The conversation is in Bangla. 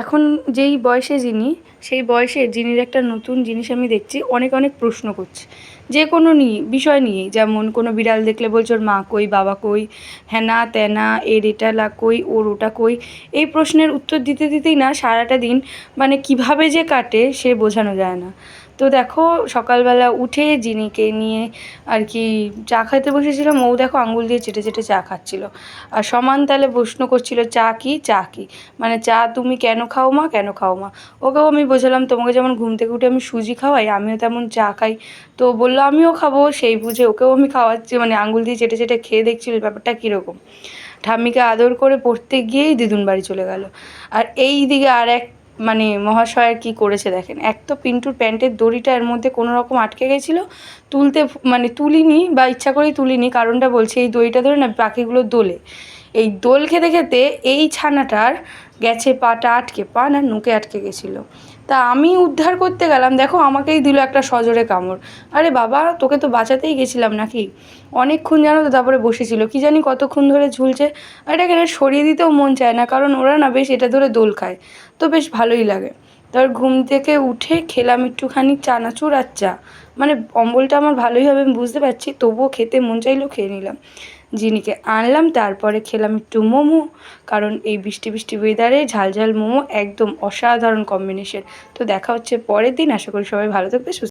এখন যেই বয়সে যিনি, সেই বয়সের যিনির একটা নতুন জিনিস আমি দেখছি, অনেক অনেক প্রশ্ন করছে যে কোনো বিষয় নিয়েই। যেমন কোনো বিড়াল দেখলে বলছে ওর মা কই, বাবা কই, হ্যানা ত্যানা, এর এটা কই, ওর ওটা কই। এই প্রশ্নের উত্তর দিতে দিতেই না সারাটা দিন মানে কীভাবে যে কাটে সে বোঝানো যায় না। তো দেখো, সকালবেলা উঠে জিনিকে নিয়ে আর কি চা খাইতে বসেছিলাম, ও দেখো আঙুল দিয়ে চেটে চেটে চা খাচ্ছিল, আর সমান তালে প্রশ্ন করছিল চা কি, চা কি, মানে চা তুমি কেন খাও মা, কেন খাও মা। ওকেও আমি বোঝালাম তোমাকে যেমন ঘুম থেকে উঠে আমি সুজি খাওয়াই, আমিও তেমন চা খাই। তো বললো আমিও খাবো, সেই বুঝে ওকেও আমি খাওয়াচ্ছি, মানে আঙুল দিয়ে চেটে চেটে খেয়ে দেখছিল ব্যাপারটা কীরকম। ঠাম্মিকে আদর করে পড়তে গিয়েই দিদুন বাড়ি চলে গেল। আর এই দিকে আর এক মানে মহাশয়ের কী করেছে দেখেন, এক তো পিন্টুর প্যান্টের দড়িটা এর মধ্যে কোনো রকম আটকে গেছিলো, তুলতে মানে তুলিনি বা ইচ্ছা করেই তুলিনি, কারণটা বলছি এই দড়িটা ধরে না পাখিগুলো দোলে, এই দোল খেতে খেতে এই ছানাটার গেছে পাটা আটকে, পা না নুকে আটকে গেছিলো। তা আমি উদ্ধার করতে গেলাম, দেখো আমাকেই দিল একটা সজোরে কামড়। আরে বাবা, তোকে তো বাঁচাতেই গেছিলাম নাকি। অনেকক্ষণ জানো তো তারপরে বসেছিল, কী জানি কতক্ষণ ধরে ঝুলছে। আর এটাকে না সরিয়ে দিতেও মন চায় না, কারণ ওরা না বেশ এটা ধরে দোল খায়, তো বেশ ভালোই লাগে। তারপর ঘুম থেকে উঠে খেলাম একটুখানি চানাচুর আর চা, মানে অম্বলটা আমার ভালোই হবে আমি বুঝতে পারছি, তবুও খেতে মন চাইলেও খেয়ে নিলাম। জিনিকে আনলাম, তারপরে খেলাম একটু মোমো, কারণ এই বৃষ্টি বৃষ্টি ওয়েদারে ঝাল ঝাল মোমো একদম অসাধারণ কম্বিনেশন। তো দেখা হচ্ছে পরের দিন, আশা করি সবাই ভালো থাকবে, সুস্থ